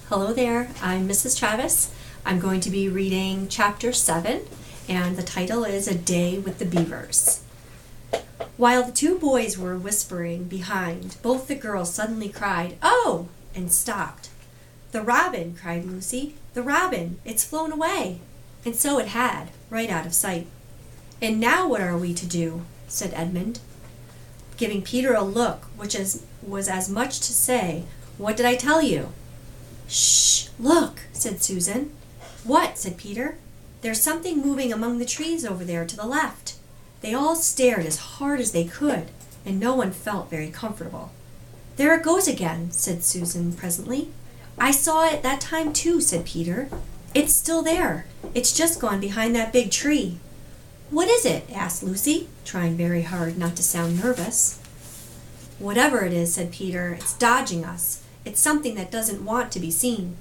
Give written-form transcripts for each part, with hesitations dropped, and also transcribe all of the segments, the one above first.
Hello there, I'm Mrs. Travis. I'm going to be reading Chapter 7, and the title is A Day with the Beavers. While the two boys were whispering behind, both the girls suddenly cried, "Oh!" and stopped. "The robin!" cried Lucy. "The robin! It's flown away!" And so it had, right out of sight. "And now what are we to do?" said Edmund, giving Peter a look which was as much to say, "What did I tell you?" "Shh! Look!" said Susan. "What?" said Peter. "There's something moving among the trees over there to the left." They all stared as hard as they could, and no one felt very comfortable. "There it goes again," said Susan presently. "I saw it that time too," said Peter. "It's still there. It's just gone behind that big tree." "What is it?" asked Lucy, trying very hard not to sound nervous. "Whatever it is," said Peter, "it's dodging us. It's something that doesn't want to be seen."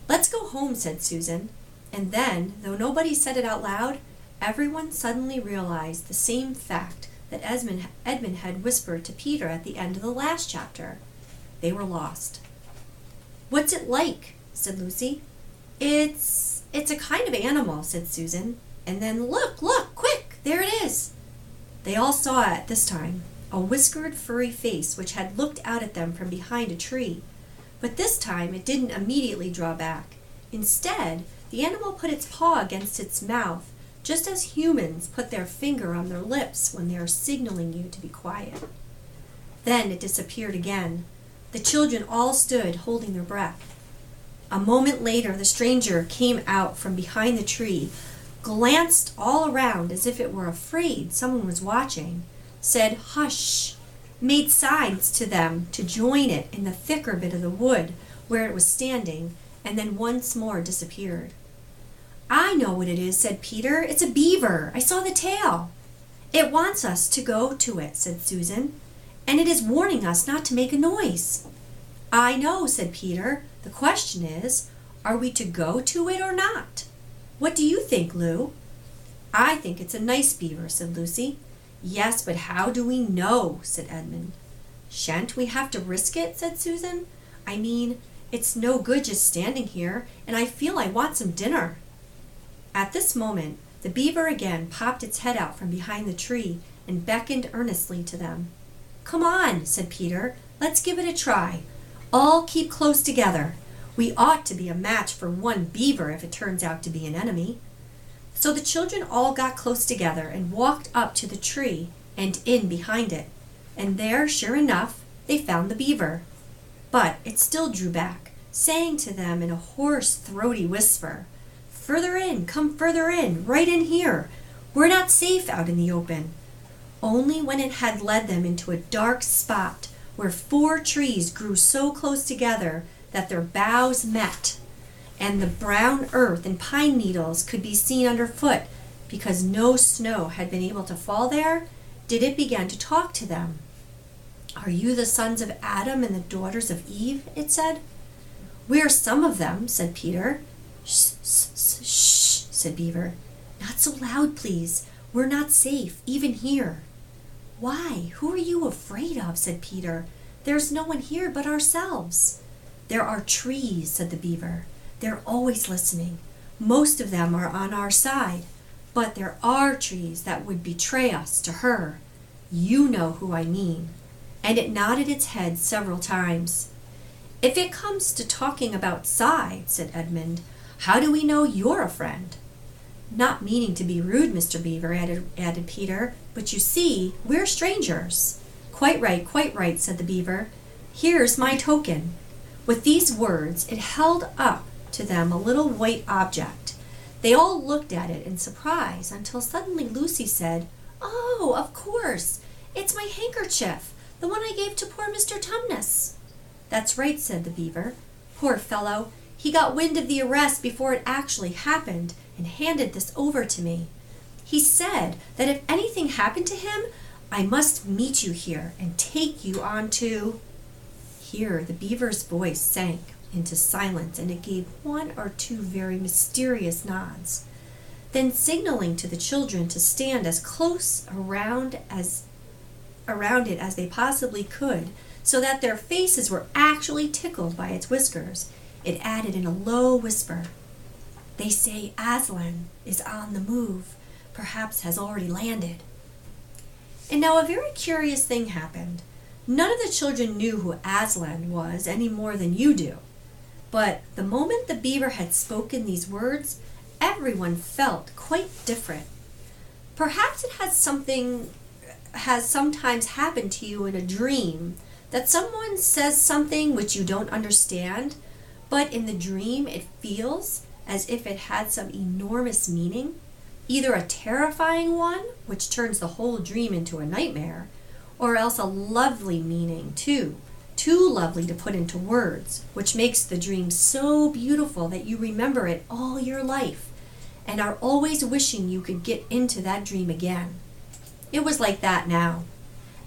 "Let's go home," said Susan. And then, though nobody said it out loud, everyone suddenly realized the same fact that Edmund had whispered to Peter at the end of the last chapter. They were lost. "What's it like?" said Lucy. It's a kind of animal," said Susan. And then, look, quick, there it is." They all saw it this time, a whiskered, furry face which had looked out at them from behind a tree. But this time it didn't immediately draw back. Instead, the animal put its paw against its mouth, just as humans put their finger on their lips when they are signaling you to be quiet. Then it disappeared again. The children all stood holding their breath. A moment later, the stranger came out from behind the tree, glanced all around as if it were afraid someone was watching, said "Hush," made signs to them to join it in the thicker bit of the wood where it was standing, and then once more disappeared. "I know what it is," said Peter. "It's a beaver. I saw the tail." "It wants us to go to it," said Susan, "and it is warning us not to make a noise." "I know," said Peter. "The question is, are we to go to it or not? What do you think, Lou?" "I think it's a nice beaver," said Lucy. "Yes, but how do we know?" said Edmund. "Shan't we have to risk it?" said Susan. "I mean, it's no good just standing here, and I feel I want some dinner." At this moment, the beaver again popped its head out from behind the tree and beckoned earnestly to them. "Come on," said Peter. "Let's give it a try. All keep close together. We ought to be a match for one beaver if it turns out to be an enemy." So the children all got close together and walked up to the tree and in behind it. And there, sure enough, they found the beaver. But it still drew back, saying to them in a hoarse, throaty whisper, "Further in, come further in, right in here. We're not safe out in the open." Only when it had led them into a dark spot where 4 trees grew so close together that their boughs met, and the brown earth and pine needles could be seen underfoot because no snow had been able to fall there, did it begin to talk to them. "Are you the sons of Adam and the daughters of Eve?" it said. "We're some of them," said Peter. "Shh, shh, shh," said Beaver. "Not so loud, please. We're not safe, even here." "Why, who are you afraid of?" said Peter. "There's no one here but ourselves." "There are trees," said the beaver. "They're always listening. Most of them are on our side. But there are trees that would betray us to her. You know who I mean." And it nodded its head several times. "If it comes to talking about sides," said Edmund, "how do we know you're a friend?" "Not meaning to be rude, Mr. Beaver," added Peter, "but you see, we're strangers." Quite right," said the beaver. "Here's my token." With these words, it held up to them a little white object. They all looked at it in surprise until suddenly Lucy said, "Oh, of course, it's my handkerchief, the one I gave to poor Mr. Tumnus." "That's right," said the beaver. "Poor fellow, he got wind of the arrest before it actually happened and handed this over to me. He said that if anything happened to him, I must meet you here and take you on to—" Here the beaver's voice sank into silence, and it gave 1 or 2 very mysterious nods. Then, signaling to the children to stand as close around it as they possibly could, so that their faces were actually tickled by its whiskers, it added in a low whisper, "They say Aslan is on the move, perhaps has already landed." And now a very curious thing happened. None of the children knew who Aslan was any more than you do. But the moment the beaver had spoken these words, everyone felt quite different. Perhaps it has sometimes happened to you in a dream that someone says something which you don't understand, but in the dream it feels as if it had some enormous meaning, either a terrifying one, which turns the whole dream into a nightmare, or else a lovely meaning too lovely to put into words, which makes the dream so beautiful that you remember it all your life and are always wishing you could get into that dream again. It was like that now.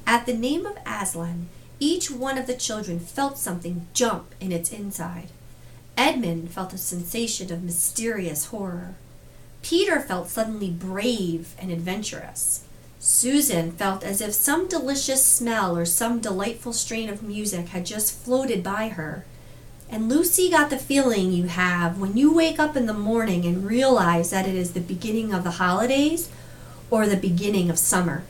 At the name of Aslan, each one of the children felt something jump in its inside. Edmund felt a sensation of mysterious horror. Peter felt suddenly brave and adventurous. Susan felt as if some delicious smell or some delightful strain of music had just floated by her. And Lucy got the feeling you have when you wake up in the morning and realize that it is the beginning of the holidays or the beginning of summer.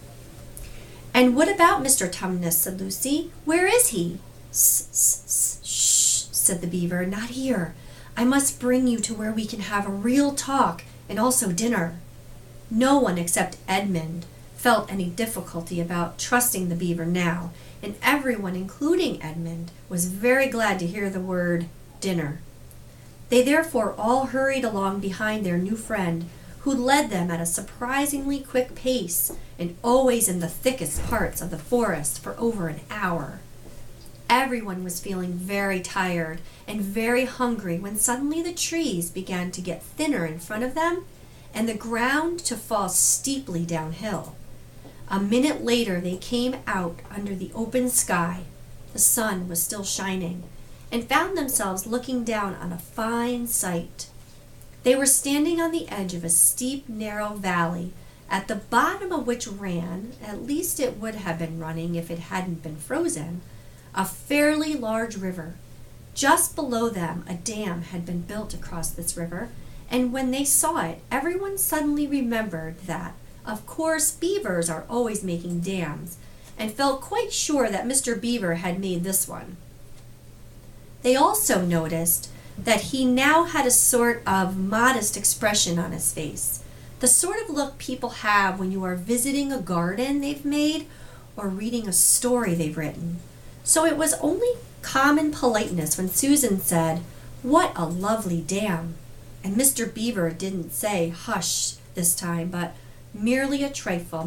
"And what about Mr. Tumnus?" said Lucy. "Where is he?" "Shh," said the beaver. "Not here. I must bring you to where we can have a real talk and also dinner." No one except Edmund felt any difficulty about trusting the beaver now, and everyone, including Edmund, was very glad to hear the word dinner. They therefore all hurried along behind their new friend, who led them at a surprisingly quick pace and always in the thickest parts of the forest for over an hour. Everyone was feeling very tired and very hungry when suddenly the trees began to get thinner in front of them and the ground to fall steeply downhill. A minute later they came out under the open sky, the sun was still shining, and found themselves looking down on a fine sight. They were standing on the edge of a steep, narrow valley, at the bottom of which ran, at least it would have been running if it hadn't been frozen, a fairly large river. Just below them a dam had been built across this river, and when they saw it, everyone suddenly remembered that, of course, beavers are always making dams, and felt quite sure that Mr. Beaver had made this one. They also noticed that he now had a sort of modest expression on his face, the sort of look people have when you are visiting a garden they've made or reading a story they've written. So it was only common politeness when Susan said, "What a lovely dam!" And Mr. Beaver didn't say hush this time, but merely a trifle,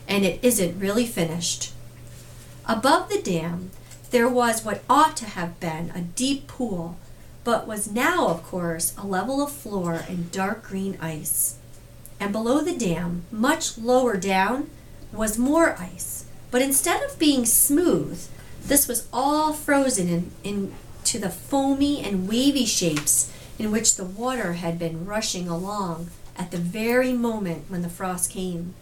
and it isn't really finished. Above the dam, there was what ought to have been a deep pool, but was now, of course, a level of floor and dark green ice. And below the dam, much lower down, was more ice, but instead of being smooth, this was all frozen into the foamy and wavy shapes in which the water had been rushing along at the very moment when the frost came.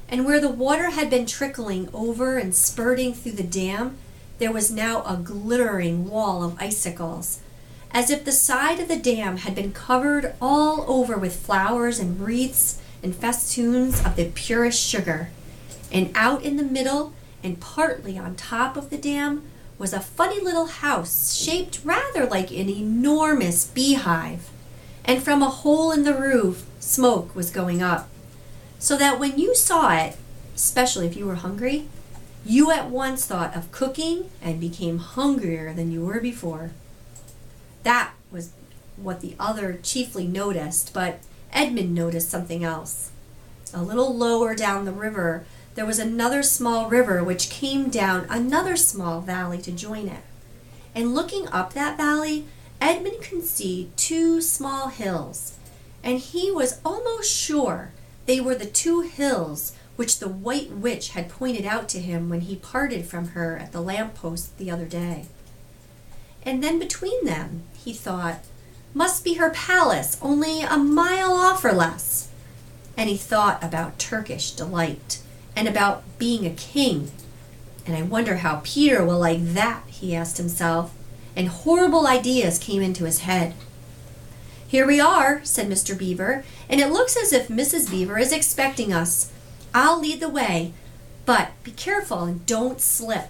And where the water had been trickling over and spurting through the dam, there was now a glittering wall of icicles, as if the side of the dam had been covered all over with flowers and wreaths and festoons of the purest sugar. And out in the middle, and partly on top of the dam, was a funny little house shaped rather like an enormous beehive. And from a hole in the roof, smoke was going up, so that when you saw it, especially if you were hungry, you at once thought of cooking and became hungrier than you were before. That was what the other chiefly noticed, but Edmund noticed something else. A little lower down the river, there was another small river which came down another small valley to join it. And looking up that valley, Edmund could see two small hills, and he was almost sure they were the two hills which the White Witch had pointed out to him when he parted from her at the lamppost the other day. And then between them, he thought, must be her palace, only a mile off or less. And he thought about Turkish delight, and about being a king. And I wonder how Peter will like that, he asked himself. and horrible ideas came into his head. "Here we are," said Mr. Beaver, "and it looks as if Mrs. Beaver is expecting us. I'll lead the way, but be careful and don't slip."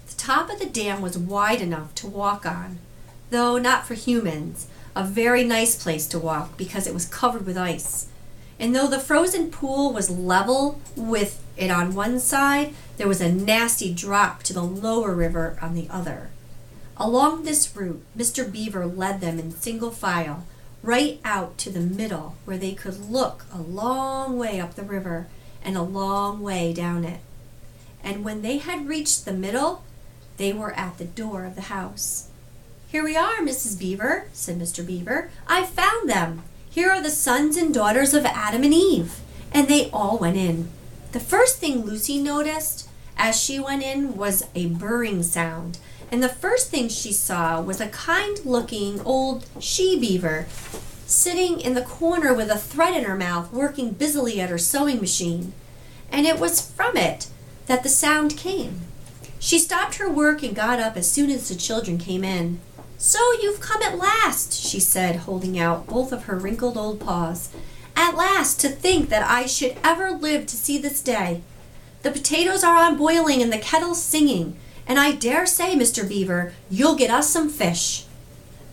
The top of the dam was wide enough to walk on, though not for humans, a very nice place to walk because it was covered with ice. And though the frozen pool was level with it on one side, there was a nasty drop to the lower river on the other. Along this route, Mr. Beaver led them in single file, right out to the middle where they could look a long way up the river and a long way down it. And when they had reached the middle, they were at the door of the house. "Here we are, Mrs. Beaver," said Mr. Beaver. "I've found them. Here are the sons and daughters of Adam and Eve." And they all went in. The first thing Lucy noticed as she went in was a burring sound. And the first thing she saw was a kind-looking old she-beaver sitting in the corner with a thread in her mouth, working busily at her sewing machine. And it was from it that the sound came. She stopped her work and got up as soon as the children came in. "So you've come at last," she said, holding out both of her wrinkled old paws. "At last, to think that I should ever live to see this day. The potatoes are on boiling and the kettle's singing, and I dare say, Mr. Beaver, you'll get us some fish."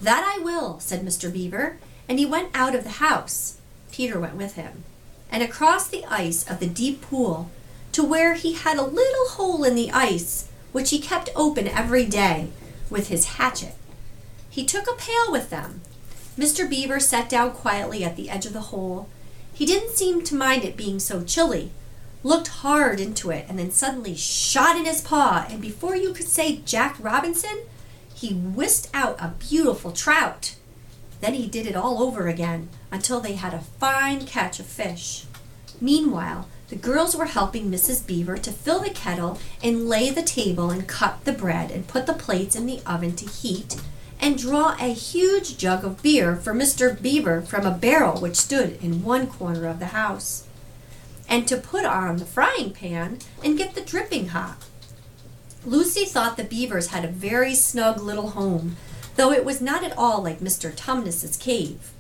"That I will," said Mr. Beaver, and he went out of the house. Peter went with him, and across the ice of the deep pool to where he had a little hole in the ice, which he kept open every day with his hatchet. He took a pail with them. Mr. Beaver sat down quietly at the edge of the hole. He didn't seem to mind it being so chilly, looked hard into it, and then suddenly shot in his paw, and before you could say Jack Robinson, he whisked out a beautiful trout. Then he did it all over again until they had a fine catch of fish. Meanwhile, the girls were helping Mrs. Beaver to fill the kettle and lay the table and cut the bread and put the plates in the oven to heat and draw a huge jug of beer for Mr. Beaver from a barrel which stood in one corner of the house, and to put on the frying pan and get the dripping hot. Lucy thought the Beavers had a very snug little home, though it was not at all like Mr. Tumnus's cave.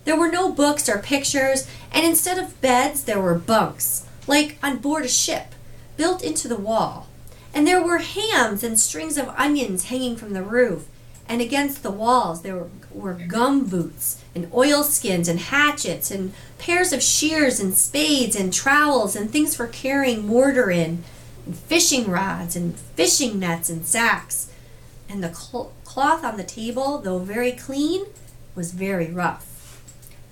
There were no books or pictures, and instead of beds there were bunks, like on board a ship, built into the wall. And there were hams and strings of onions hanging from the roof, and against the walls there were gum boots and oilskins and hatchets and pairs of shears and spades and trowels and things for carrying mortar in, and fishing rods and fishing nets and sacks. And the cloth on the table, though very clean, was very rough.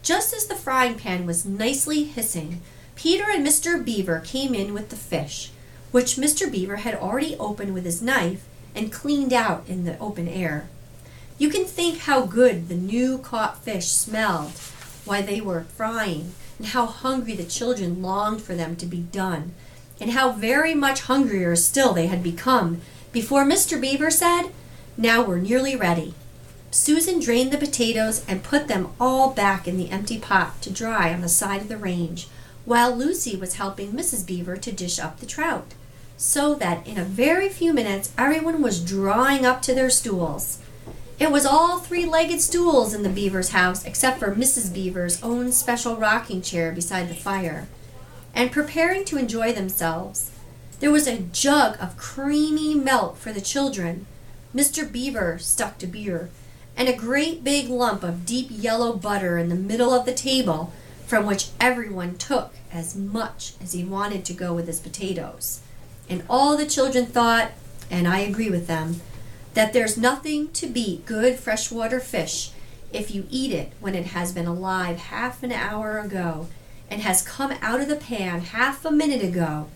Just as the frying pan was nicely hissing, Peter and Mr. Beaver came in with the fish, which Mr. Beaver had already opened with his knife and cleaned out in the open air. You can think how good the new caught fish smelled while they were frying, and how hungry the children longed for them to be done, and how very much hungrier still they had become before Mr. Beaver said, "Now we're nearly ready." Susan drained the potatoes and put them all back in the empty pot to dry on the side of the range, while Lucy was helping Mrs. Beaver to dish up the trout, so that in a very few minutes everyone was drawing up to their stools. It was all three-legged stools in the Beavers' house, except for Mrs. Beaver's own special rocking chair beside the fire, and preparing to enjoy themselves. There was a jug of creamy milk for the children. Mr. Beaver stuck to beer, and a great big lump of deep yellow butter in the middle of the table, from which everyone took as much as he wanted to go with his potatoes. And all the children thought, and I agree with them, that there's nothing to beat good freshwater fish if you eat it when it has been alive half an hour ago and has come out of the pan half a minute ago.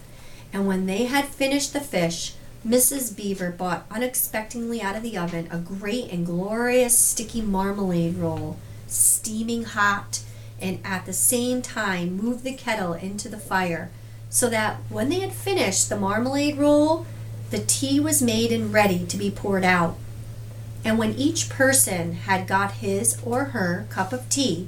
And when they had finished the fish, Mrs. Beaver brought unexpectedly out of the oven a great and glorious sticky marmalade roll, steaming hot, and at the same time moved the kettle into the fire, so that when they had finished the marmalade roll, the tea was made and ready to be poured out. And when each person had got his or her cup of tea,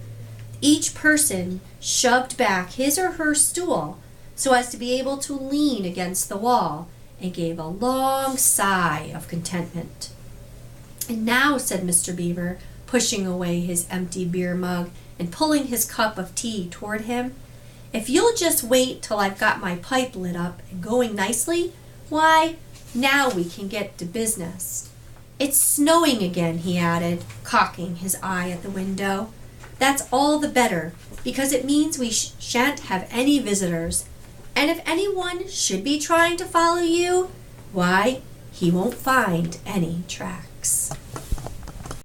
each person shoved back his or her stool so as to be able to lean against the wall, and gave a long sigh of contentment. "And now," said Mr. Beaver, pushing away his empty beer mug and pulling his cup of tea toward him, "if you'll just wait till I've got my pipe lit up and going nicely, why, now we can get to business. It's snowing again," he added, cocking his eye at the window. "That's all the better, because it means we shan't have any visitors. And if anyone should be trying to follow you, why, he won't find any tracks."